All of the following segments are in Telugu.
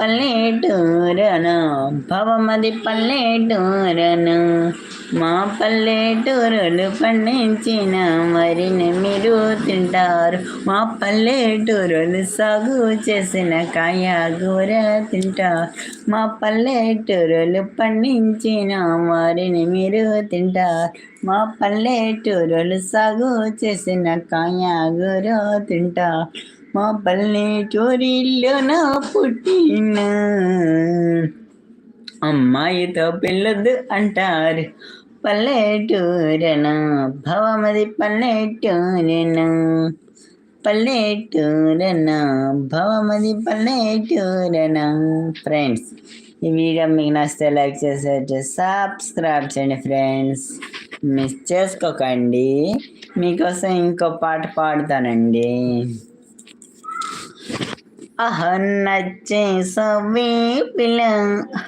పల్లెటూరన భవమది పల్లెటూరన మా పల్లెటూరులు పండించిన వరిని మీరు తింటారు. మా పల్లెటూరులు సాగు చేసిన కాయగూర తింటారు. మా పల్లెటూరులు పండించిన వరిని మీరు తింటారు. మా పల్లెటూరులు సాగు చేసిన కాయగూర తింటారు. మా పల్లెటూరిలోన పుట్టిన అమ్మాయితో పెళ్ళొద్దు అంటారు. పల్లెటూరన భవమది పల్లెటూరన పల్లెటూరన భవమది పల్లెటూరన. ఫ్రెండ్స్, ఈ వీడియో మీకు నచ్చితే లైక్ చేసేట్టు సబ్స్క్రైబ్ చేయండి ఫ్రెండ్స్, మిస్ చేసుకోకండి. మీకోసం ఇంకో పాట పాడుతానండి. నచ్చేసవి పిల్ల.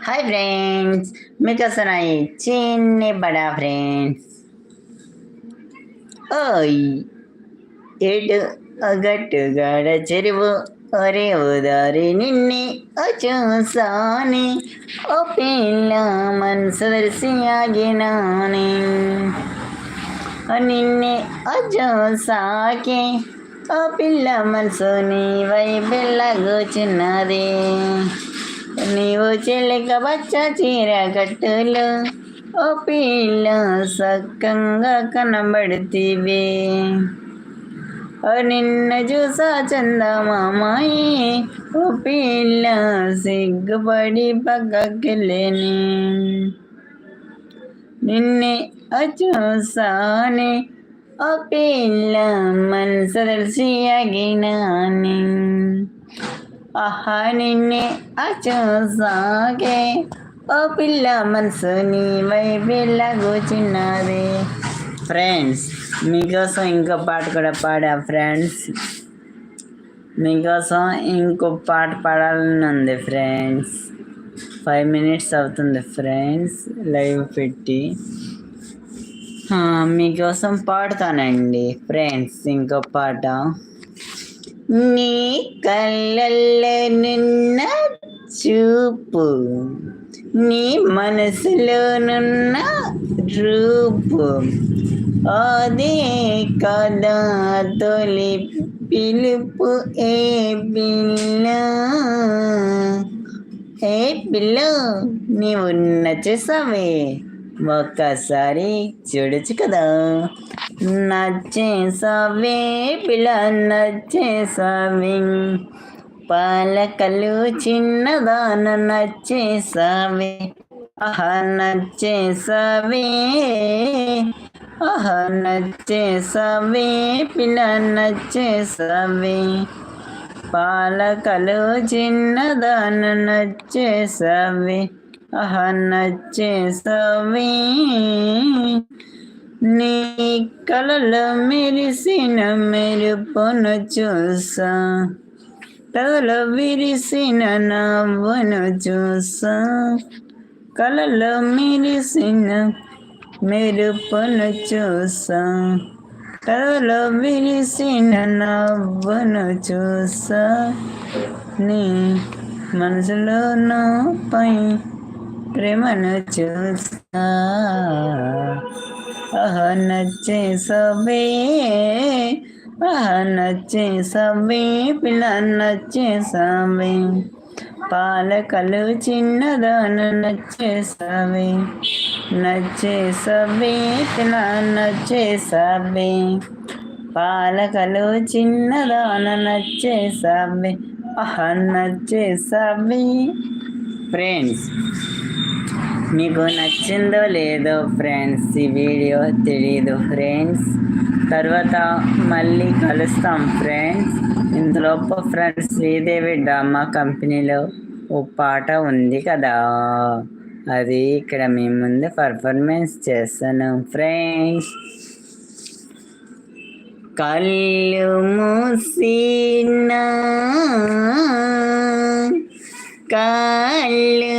హాయ్ ఫ్రెండ్స్, మీకోసం ఈ చిన్ని బడా ఫ్రెండ్స్. ఓయ్ ఏడు గట్టుగాడ చెరువు ఒరే ఉదారి నిన్నే చూసాని ఓ పిల్ల మనసు తెరిసి ఆగినాని నిన్నే చూసాకే ఓ పిల్ల మనసు నీ వైబెల్లగూచున్నది. నీవు చెల్లిక బచ్చ చీర కట్టులు ఓ పిల్ల సక్కంగా కనబడుతీవి. నిన్ను చూసా చందమామాయి ఓ పిల్ల సిగ్గుపడి పక్కకెళ్ళని. నిన్నే చూసానే ఓ పిల్ల మనసు తెలిసి ఆగినాని. నిన్నే చూసాకే ఓ పిల్ల మనసు నీ వైబెల్లగూచున్నది. ఫ్రెండ్స్, మీకోసం ఇంకో పాట కూడా పాడా ఫ్రెండ్స్. మీకోసం ఇంకో పాట పాడాలని ఉంది ఫ్రెండ్స్. 5 minutes అవుతుంది ఫ్రెండ్స్ లైవ్ పెట్టి. మీకోసం పాడుతానండి ఫ్రెండ్స్ ఇంకో పాట. నీ కళ్ళల్లో నిన్న చూపు, నీ మనసులోనున్న రూపు, అదే కదా తొలి పిలుపు. ఏ పిల్ల ఏ పిల్ల నీవు నచ్చేసావే, ఒక్కసారి చూడొచ్చు కదా. నచ్చేసావే పిల్ల నచ్చేసావే, పాలకలు చిన్నదాన నచ్చేసావే. నచ్చేసావే నచ్చేసావే పిల్ల నచ్చేసావే, పాలకలు చిన్నదాన నచ్చేసావే. నచ్చేసావే. నీ కలలో మెరిసిన మెరుపును చూసా, కలలో విరిసిన నవ్వును చూసా, కలలో మెరిసిన మెరుపును చూసా, కలలో విరిసిన నవ్వును చూసా, నీ మనసులో నాపై ప్రేమను చూసా. నచ్చేసావే నచ్చేసావే పిల్ల నచ్చేసావే, పాలకలు చిన్నదాన నచ్చేసావే. నచ్చేసావే పిల్ల నచ్చేసావే, పాలకలు చిన్నదాన నచ్చేసావే. నచ్చేసావే. ఫ్రెండ్స్, మీకు నచ్చిందో లేదో ఫ్రెండ్స్ ఈ వీడియో తెలీదు ఫ్రెండ్స్. తర్వాత మళ్ళీ కలుస్తాం ఫ్రెండ్స్. ఇంతలోపు ఫ్రెండ్స్ శ్రీదేవి డ్రామా కంపెనీలో ఓ పాట ఉంది కదా, అది ఇక్కడ మీ ముందు పర్ఫార్మెన్స్ చేస్తాను ఫ్రెండ్స్. కళ్ళు మూసినా కాళ్ళు